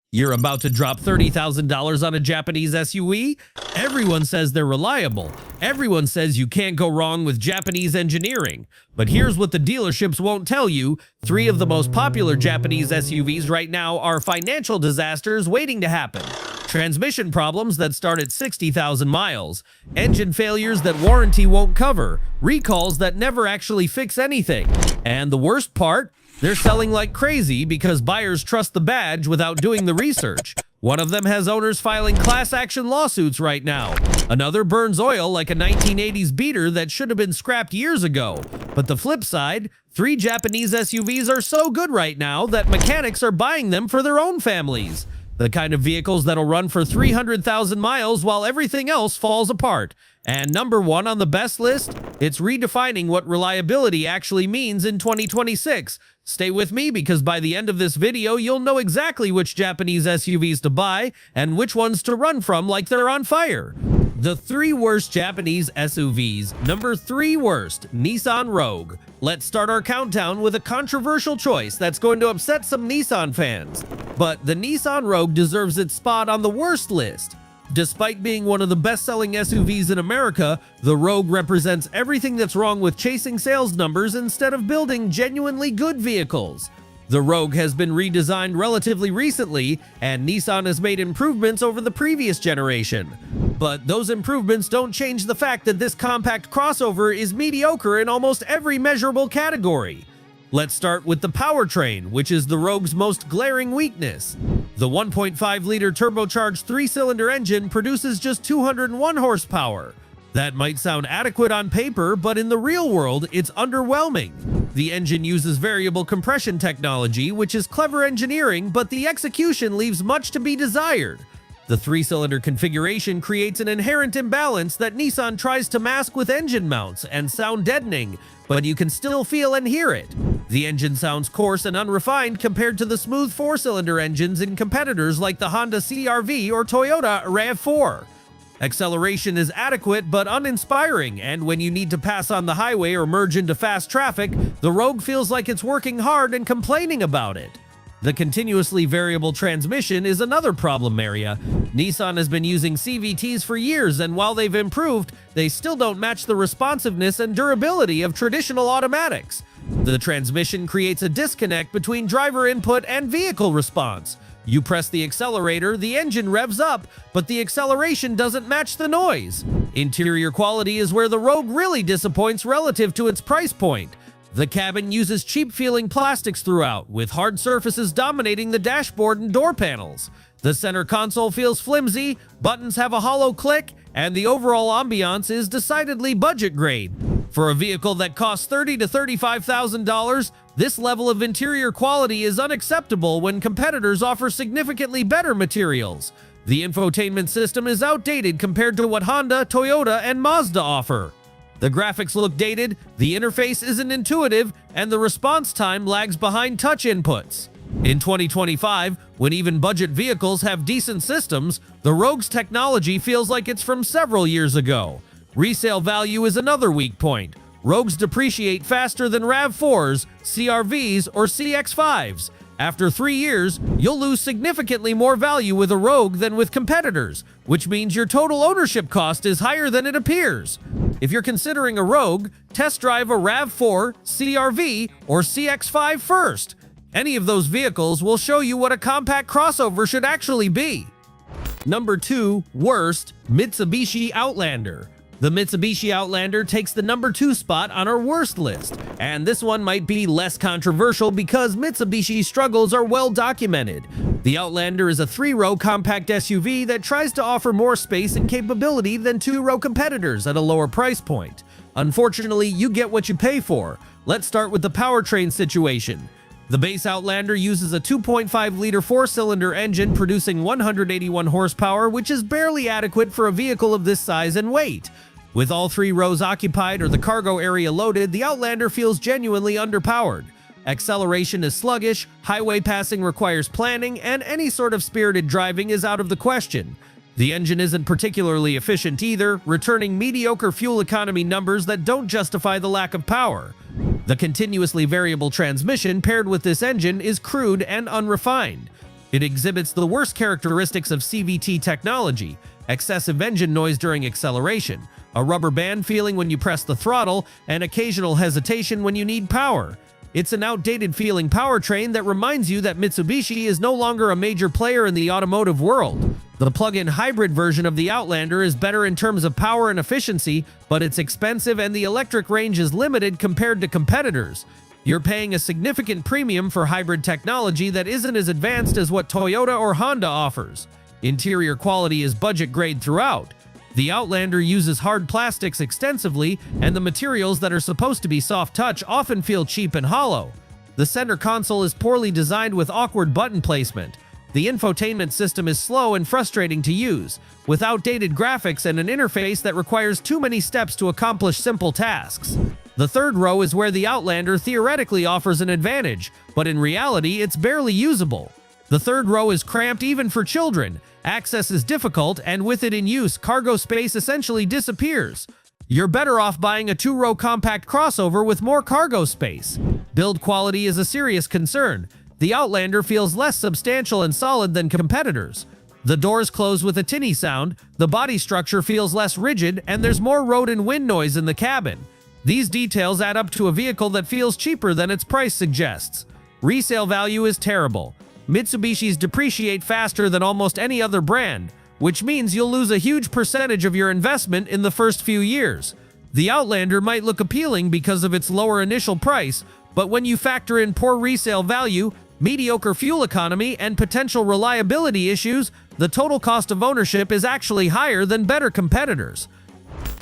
You're about to drop $30,000 on a Japanese SUV? Everyone says they're reliable. Everyone says you can't go wrong with Japanese engineering. But here's what the dealerships won't tell you. 3 of the most popular Japanese SUVs right now are financial disasters waiting to happen. Transmission problems that start at 60,000 miles. Engine failures that warranty won't cover. Recalls that never actually fix anything. And the worst part? They're selling like crazy because buyers trust the badge without doing the research. One of them has owners filing class action lawsuits right now. Another burns oil like a 1980s beater that should have been scrapped years ago. But the flip side, 3 Japanese SUVs are so good right now that mechanics are buying them for their own families. The kind of vehicles that'll run for 300,000 miles while everything else falls apart. And number 1 on the best list, it's redefining what reliability actually means in 2026. Stay with me because by the end of this video, you'll know exactly which Japanese SUVs to buy and which ones to run from like they're on fire. The 3 worst Japanese SUVs. Number 3 worst, Nissan Rogue. Let's start our countdown with a controversial choice that's going to upset some Nissan fans. But the Nissan Rogue deserves its spot on the worst list. Despite being one of the best-selling SUVs in America, the Rogue represents everything that's wrong with chasing sales numbers instead of building genuinely good vehicles. The Rogue has been redesigned relatively recently, and Nissan has made improvements over the previous generation. But those improvements don't change the fact that this compact crossover is mediocre in almost every measurable category. Let's start with the powertrain, which is the Rogue's most glaring weakness. The 1.5-liter turbocharged 3-cylinder engine produces just 201 horsepower. That might sound adequate on paper, but in the real world, it's underwhelming. The engine uses variable compression technology, which is clever engineering, but the execution leaves much to be desired. The 3-cylinder configuration creates an inherent imbalance that Nissan tries to mask with engine mounts and sound deadening, but you can still feel and hear it. The engine sounds coarse and unrefined compared to the smooth 4-cylinder engines in competitors like the Honda CR-V or Toyota RAV4. Acceleration is adequate but uninspiring, and when you need to pass on the highway or merge into fast traffic, the Rogue feels like it's working hard and complaining about it. The continuously variable transmission is another problem area. Nissan has been using CVTs for years, and while they've improved, they still don't match the responsiveness and durability of traditional automatics. The transmission creates a disconnect between driver input and vehicle response. You press the accelerator, the engine revs up, but the acceleration doesn't match the noise. Interior quality is where the Rogue really disappoints relative to its price point. The cabin uses cheap-feeling plastics throughout, with hard surfaces dominating the dashboard and door panels. The center console feels flimsy, buttons have a hollow click, and the overall ambiance is decidedly budget grade. For a vehicle that costs $30,000 to $35,000, this level of interior quality is unacceptable when competitors offer significantly better materials. The infotainment system is outdated compared to what Honda, Toyota, and Mazda offer. The graphics look dated, the interface isn't intuitive, and the response time lags behind touch inputs. In 2025, when even budget vehicles have decent systems, the Rogue's technology feels like it's from several years ago. Resale value is another weak point. Rogues depreciate faster than RAV4s, CR-Vs, or CX-5s. After 3 years, you'll lose significantly more value with a Rogue than with competitors, which means your total ownership cost is higher than it appears. If you're considering a Rogue, test drive a RAV4, CR-V, or CX-5 first. Any of those vehicles will show you what a compact crossover should actually be. Number 2, worst, Mitsubishi Outlander. The Mitsubishi Outlander takes the number 2 spot on our worst list, and this one might be less controversial because Mitsubishi's struggles are well documented. The Outlander is a 3-row compact SUV that tries to offer more space and capability than 2-row competitors at a lower price point. Unfortunately, you get what you pay for. Let's start with the powertrain situation. The base Outlander uses a 2.5-liter 4-cylinder engine producing 181 horsepower, which is barely adequate for a vehicle of this size and weight. With all 3 rows occupied or the cargo area loaded, the Outlander feels genuinely underpowered. Acceleration is sluggish, highway passing requires planning, and any sort of spirited driving is out of the question. The engine isn't particularly efficient either, returning mediocre fuel economy numbers that don't justify the lack of power. The continuously variable transmission paired with this engine is crude and unrefined. It exhibits the worst characteristics of CVT technology: excessive engine noise during acceleration, a rubber band feeling when you press the throttle, and occasional hesitation when you need power. It's an outdated feeling powertrain that reminds you that Mitsubishi is no longer a major player in the automotive world. The plug-in hybrid version of the Outlander is better in terms of power and efficiency, but it's expensive and the electric range is limited compared to competitors. You're paying a significant premium for hybrid technology that isn't as advanced as what Toyota or Honda offers. Interior quality is budget grade throughout. The Outlander uses hard plastics extensively, and the materials that are supposed to be soft touch often feel cheap and hollow. The center console is poorly designed with awkward button placement. The infotainment system is slow and frustrating to use, with outdated graphics and an interface that requires too many steps to accomplish simple tasks. The third row is where the Outlander theoretically offers an advantage, but in reality it's barely usable. The third row is cramped even for children. Access is difficult, and with it in use, cargo space essentially disappears. You're better off buying a two-row compact crossover with more cargo space. Build quality is a serious concern. The Outlander feels less substantial and solid than competitors. The doors close with a tinny sound, the body structure feels less rigid, and there's more road and wind noise in the cabin. These details add up to a vehicle that feels cheaper than its price suggests. Resale value is terrible. Mitsubishis depreciate faster than almost any other brand, which means you'll lose a huge percentage of your investment in the first few years. The Outlander might look appealing because of its lower initial price, but when you factor in poor resale value, mediocre fuel economy, and potential reliability issues, the total cost of ownership is actually higher than better competitors.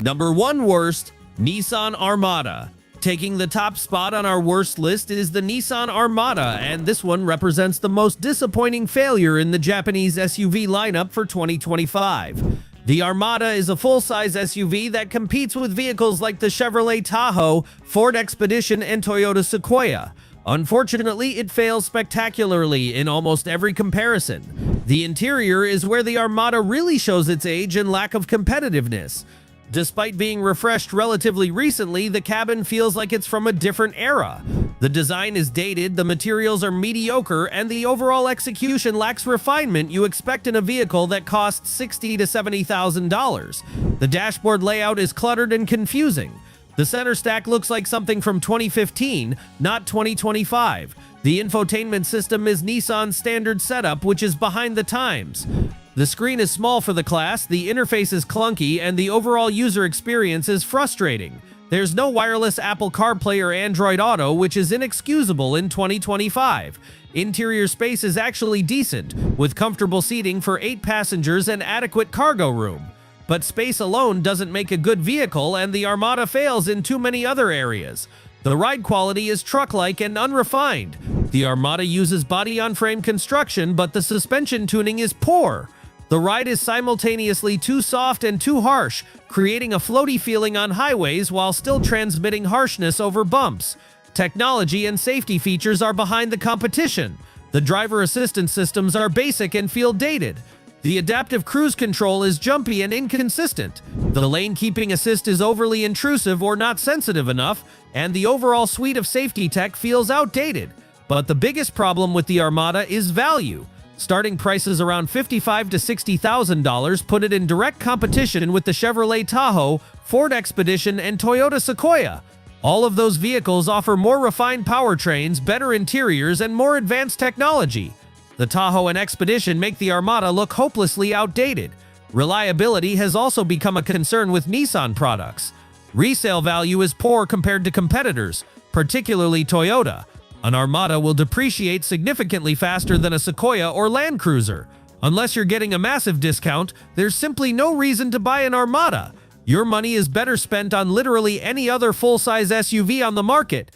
Number 1 worst, Nissan Armada. Taking the top spot on our worst list is the Nissan Armada, and this one represents the most disappointing failure in the Japanese SUV lineup for 2025. The Armada is a full-size SUV that competes with vehicles like the Chevrolet Tahoe, Ford Expedition, and Toyota Sequoia. Unfortunately, it fails spectacularly in almost every comparison. The interior is where the Armada really shows its age and lack of competitiveness. Despite being refreshed relatively recently, the cabin feels like it's from a different era. The design is dated, the materials are mediocre, and the overall execution lacks refinement you expect in a vehicle that costs $60,000 to $70,000. The dashboard layout is cluttered and confusing. The center stack looks like something from 2015, not 2025. The infotainment system is Nissan's standard setup, which is behind the times. The screen is small for the class, the interface is clunky, and the overall user experience is frustrating. There's no wireless Apple CarPlay or Android Auto, which is inexcusable in 2025. Interior space is actually decent, with comfortable seating for 8 passengers and adequate cargo room. But space alone doesn't make a good vehicle, and the Armada fails in too many other areas. The ride quality is truck-like and unrefined. The Armada uses body-on-frame construction, but the suspension tuning is poor. The ride is simultaneously too soft and too harsh, creating a floaty feeling on highways while still transmitting harshness over bumps. Technology and safety features are behind the competition. The driver assistance systems are basic and feel dated. The adaptive cruise control is jumpy and inconsistent. The lane keeping assist is overly intrusive or not sensitive enough, and the overall suite of safety tech feels outdated. But the biggest problem with the Armada is value. Starting prices around $55,000 to $60,000 put it in direct competition with the Chevrolet Tahoe, Ford Expedition, and Toyota Sequoia. All of those vehicles offer more refined powertrains, better interiors, and more advanced technology. The Tahoe and Expedition make the Armada look hopelessly outdated. Reliability has also become a concern with Nissan products. Resale value is poor compared to competitors, particularly Toyota. An Armada will depreciate significantly faster than a Sequoia or Land Cruiser. Unless you're getting a massive discount, there's simply no reason to buy an Armada. Your money is better spent on literally any other full-size SUV on the market.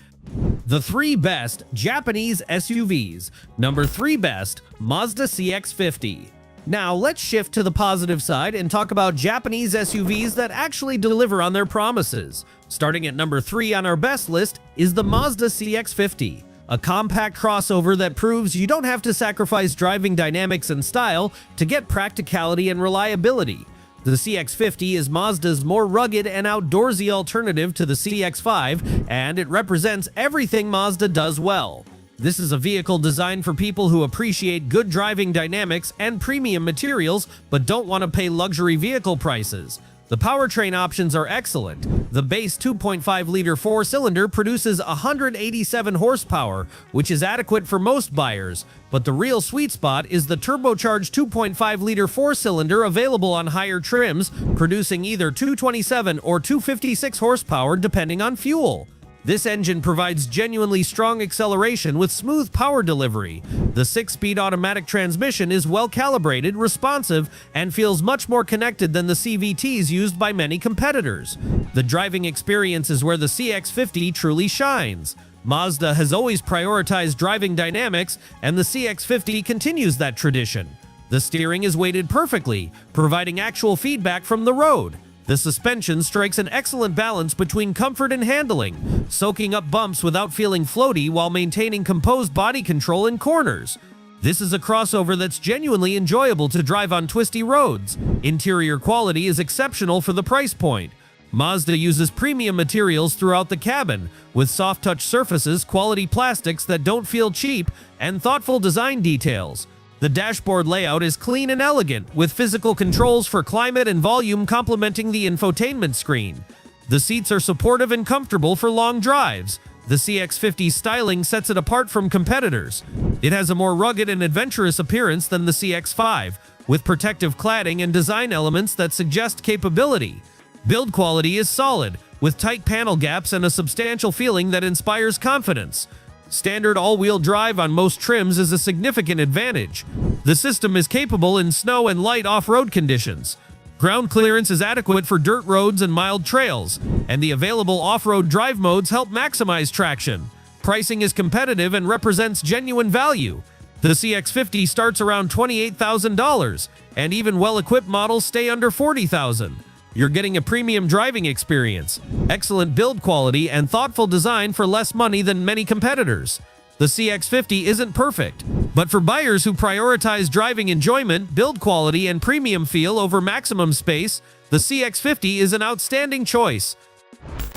The 3 best Japanese SUVs. Number 3 best, Mazda CX-50. Now let's shift to the positive side and talk about Japanese SUVs that actually deliver on their promises. Starting at number 3 on our best list is the Mazda CX-50. A compact crossover that proves you don't have to sacrifice driving dynamics and style to get practicality and reliability. The CX-50 is Mazda's more rugged and outdoorsy alternative to the CX-5, and it represents everything Mazda does well. This is a vehicle designed for people who appreciate good driving dynamics and premium materials but don't want to pay luxury vehicle prices. The powertrain options are excellent. The base 2.5-liter four-cylinder produces 187 horsepower, which is adequate for most buyers, but the real sweet spot is the turbocharged 2.5-liter four-cylinder available on higher trims, producing either 227 or 256 horsepower depending on fuel. This engine provides genuinely strong acceleration with smooth power delivery. The 6-speed automatic transmission is well-calibrated, responsive, and feels much more connected than the CVTs used by many competitors. The driving experience is where the CX-50 truly shines. Mazda has always prioritized driving dynamics, and the CX-50 continues that tradition. The steering is weighted perfectly, providing actual feedback from the road. The suspension strikes an excellent balance between comfort and handling, soaking up bumps without feeling floaty while maintaining composed body control in corners. This is a crossover that's genuinely enjoyable to drive on twisty roads. Interior quality is exceptional for the price point. Mazda uses premium materials throughout the cabin, with soft-touch surfaces, quality plastics that don't feel cheap, and thoughtful design details. The dashboard layout is clean and elegant, with physical controls for climate and volume complementing the infotainment screen. The seats are supportive and comfortable for long drives. The CX-50 styling sets it apart from competitors. It has a more rugged and adventurous appearance than the CX-5, with protective cladding and design elements that suggest capability. Build quality is solid, with tight panel gaps and a substantial feeling that inspires confidence. Standard all-wheel drive on most trims is a significant advantage. The system is capable in snow and light off-road conditions. Ground clearance is adequate for dirt roads and mild trails, and the available off-road drive modes help maximize traction. Pricing is competitive and represents genuine value. The CX-50 starts around $28,000, and even well-equipped models stay under $40,000. You're getting a premium driving experience, excellent build quality, and thoughtful design for less money than many competitors. The CX-50 isn't perfect, but for buyers who prioritize driving enjoyment, build quality, and premium feel over maximum space, the CX-50 is an outstanding choice.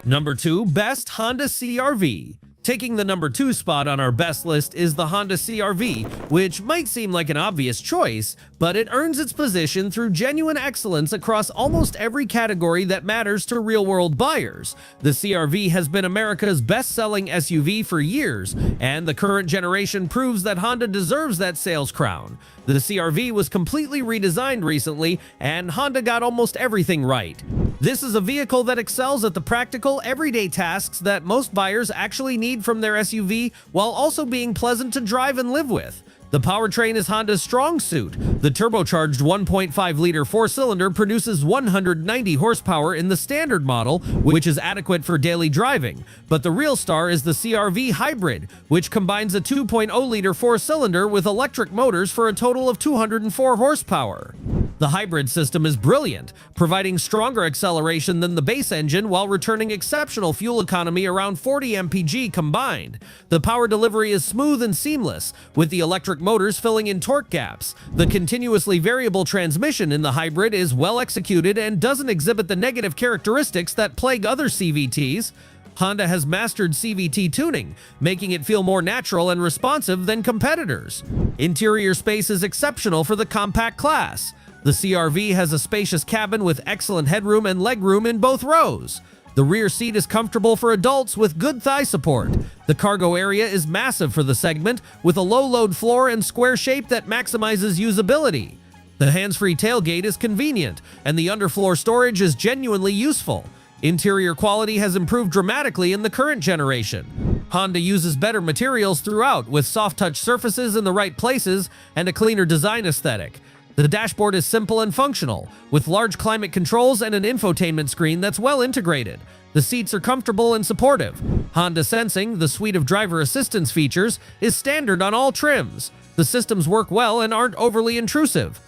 Number 2. Best Honda CR-V. Taking the number 2 spot on our best list is the Honda CR-V, which might seem like an obvious choice, but it earns its position through genuine excellence across almost every category that matters to real-world buyers. The CR-V has been America's best-selling SUV for years, and the current generation proves that Honda deserves that sales crown. The CR-V was completely redesigned recently, and Honda got almost everything right. This is a vehicle that excels at the practical, everyday tasks that most buyers actually need from their SUV, while also being pleasant to drive and live with. The powertrain is Honda's strong suit. The turbocharged 1.5-liter four-cylinder produces 190 horsepower in the standard model, which is adequate for daily driving. But the real star is the CR-V Hybrid, which combines a 2.0-liter four-cylinder with electric motors for a total of 204 horsepower. The hybrid system is brilliant, providing stronger acceleration than the base engine while returning exceptional fuel economy around 40 mpg combined. The power delivery is smooth and seamless, with the electric motors filling in torque gaps. The continuously variable transmission in the hybrid is well executed and doesn't exhibit the negative characteristics that plague other CVTs. Honda has mastered CVT tuning, making it feel more natural and responsive than competitors. Interior space is exceptional for the compact class. The CR-V has a spacious cabin with excellent headroom and legroom in both rows. The rear seat is comfortable for adults with good thigh support. The cargo area is massive for the segment, with a low-load floor and square shape that maximizes usability. The hands-free tailgate is convenient, and the underfloor storage is genuinely useful. Interior quality has improved dramatically in the current generation. Honda uses better materials throughout, with soft-touch surfaces in the right places and a cleaner design aesthetic. The dashboard is simple and functional, with large climate controls and an infotainment screen that's well integrated. The seats are comfortable and supportive. Honda Sensing, the suite of driver assistance features, is standard on all trims. The systems work well and aren't overly intrusive.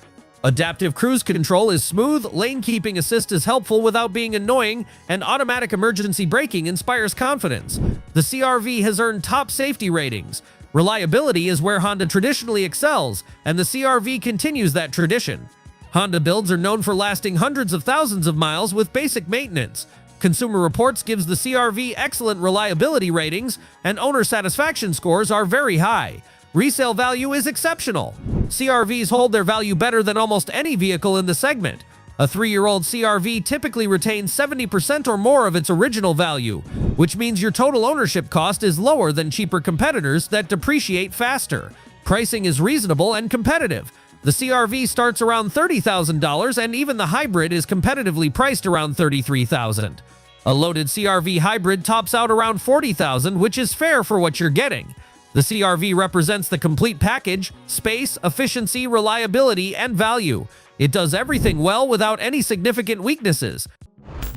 Adaptive cruise control is smooth, lane keeping assist is helpful without being annoying, and automatic emergency braking inspires confidence. The CR-V has earned top safety ratings. Reliability is where Honda traditionally excels, and the CR-V continues that tradition. Honda builds are known for lasting hundreds of thousands of miles with basic maintenance. Consumer Reports gives the CR-V excellent reliability ratings, and owner satisfaction scores are very high. Resale value is exceptional. CR-Vs hold their value better than almost any vehicle in the segment. A 3-year-old CR-V typically retains 70% or more of its original value, which means your total ownership cost is lower than cheaper competitors that depreciate faster. Pricing is reasonable and competitive. The CR-V starts around $30,000, and even the hybrid is competitively priced around $33,000. A loaded CR-V hybrid tops out around $40,000, which is fair for what you're getting. The CR-V represents the complete package: space, efficiency, reliability, and value. It does everything well without any significant weaknesses.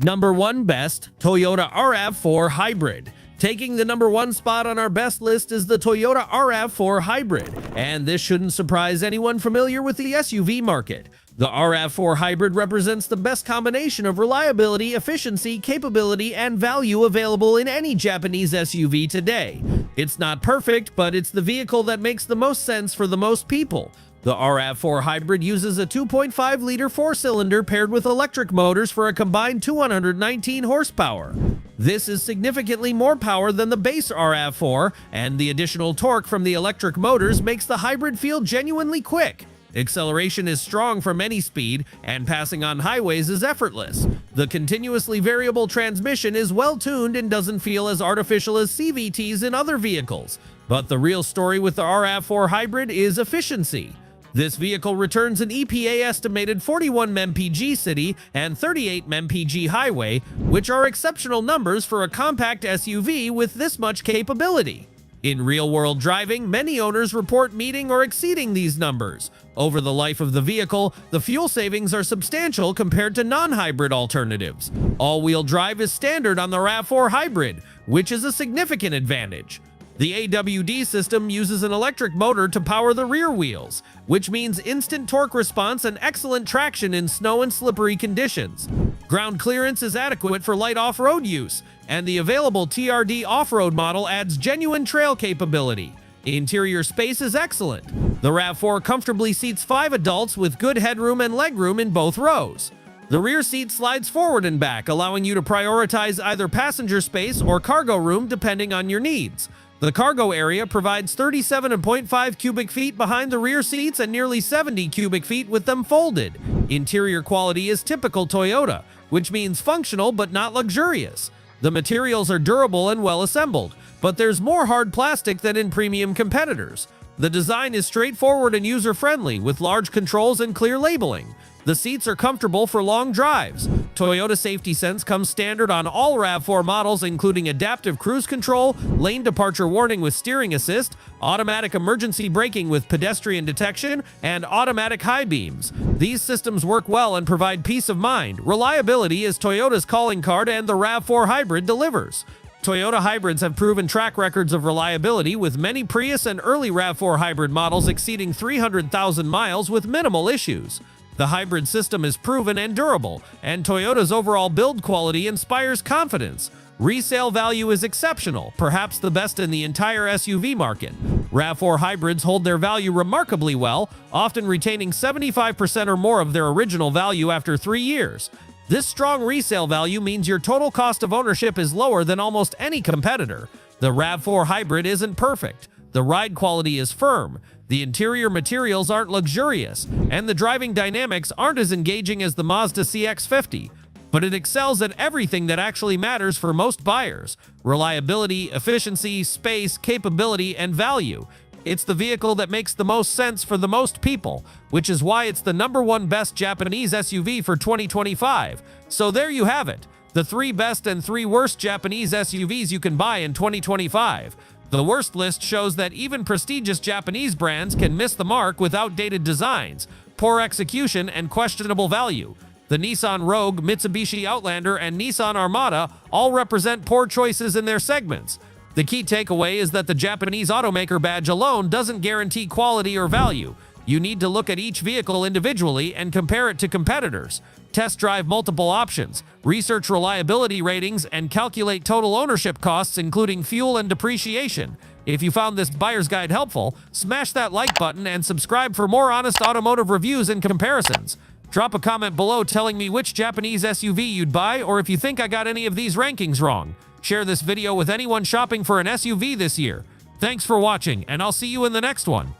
Number 1 Best Toyota RAV4 Hybrid. Taking the number 1 spot on our best list is the Toyota RAV4 Hybrid, and this shouldn't surprise anyone familiar with the SUV market. The RAV4 Hybrid represents the best combination of reliability, efficiency, capability, and value available in any Japanese SUV today. It's not perfect, but it's the vehicle that makes the most sense for the most people. The RAV4 Hybrid uses a 2.5-liter 4-cylinder paired with electric motors for a combined 219 horsepower. This is significantly more power than the base RAV4, and the additional torque from the electric motors makes the hybrid feel genuinely quick. Acceleration is strong from any speed, and passing on highways is effortless. The continuously variable transmission is well-tuned and doesn't feel as artificial as CVTs in other vehicles. But the real story with the RAV4 Hybrid is efficiency. This vehicle returns an EPA-estimated 41 mpg city and 38 mpg highway, which are exceptional numbers for a compact SUV with this much capability. In real-world driving, many owners report meeting or exceeding these numbers. Over the life of the vehicle, the fuel savings are substantial compared to non-hybrid alternatives. All-wheel drive is standard on the RAV4 Hybrid, which is a significant advantage. The AWD system uses an electric motor to power the rear wheels, which means instant torque response and excellent traction in snow and slippery conditions. Ground clearance is adequate for light off-road use, and the available TRD off-road model adds genuine trail capability. Interior space is excellent. The RAV4 comfortably seats 5 adults with good headroom and legroom in both rows. The rear seat slides forward and back, allowing you to prioritize either passenger space or cargo room depending on your needs. The cargo area provides 37.5 cubic feet behind the rear seats and nearly 70 cubic feet with them folded. Interior quality is typical Toyota, which means functional but not luxurious. The materials are durable and well assembled, but there's more hard plastic than in premium competitors. The design is straightforward and user-friendly, with large controls and clear labeling. The seats are comfortable for long drives. Toyota Safety Sense comes standard on all RAV4 models, including adaptive cruise control, lane departure warning with steering assist, automatic emergency braking with pedestrian detection, and automatic high beams. These systems work well and provide peace of mind. Reliability is Toyota's calling card, and the RAV4 Hybrid delivers. Toyota hybrids have proven track records of reliability, with many Prius and early RAV4 hybrid models exceeding 300,000 miles with minimal issues. The hybrid system is proven and durable, and Toyota's overall build quality inspires confidence. Resale value is exceptional, perhaps the best in the entire SUV market. RAV4 hybrids hold their value remarkably well, often retaining 75% or more of their original value after 3 years. This strong resale value means your total cost of ownership is lower than almost any competitor. The RAV4 Hybrid isn't perfect. The ride quality is firm, the interior materials aren't luxurious, and the driving dynamics aren't as engaging as the Mazda CX-50. But it excels at everything that actually matters for most buyers: reliability, efficiency, space, capability, and value. It's the vehicle that makes the most sense for the most people, which is why it's the #1 best Japanese SUV for 2025. So there you have it, the 3 best and 3 worst Japanese SUVs you can buy in 2025. The worst list shows that even prestigious Japanese brands can miss the mark with outdated designs, poor execution, and questionable value. The Nissan Rogue, Mitsubishi Outlander, and Nissan Armada all represent poor choices in their segments. The key takeaway is that the Japanese automaker badge alone doesn't guarantee quality or value. You need to look at each vehicle individually and compare it to competitors. Test drive multiple options, research reliability ratings, and calculate total ownership costs, including fuel and depreciation. If you found this buyer's guide helpful, smash that like button and subscribe for more honest automotive reviews and comparisons. Drop a comment below telling me which Japanese SUV you'd buy, or if you think I got any of these rankings wrong. Share this video with anyone shopping for an SUV this year. Thanks for watching, and I'll see you in the next one.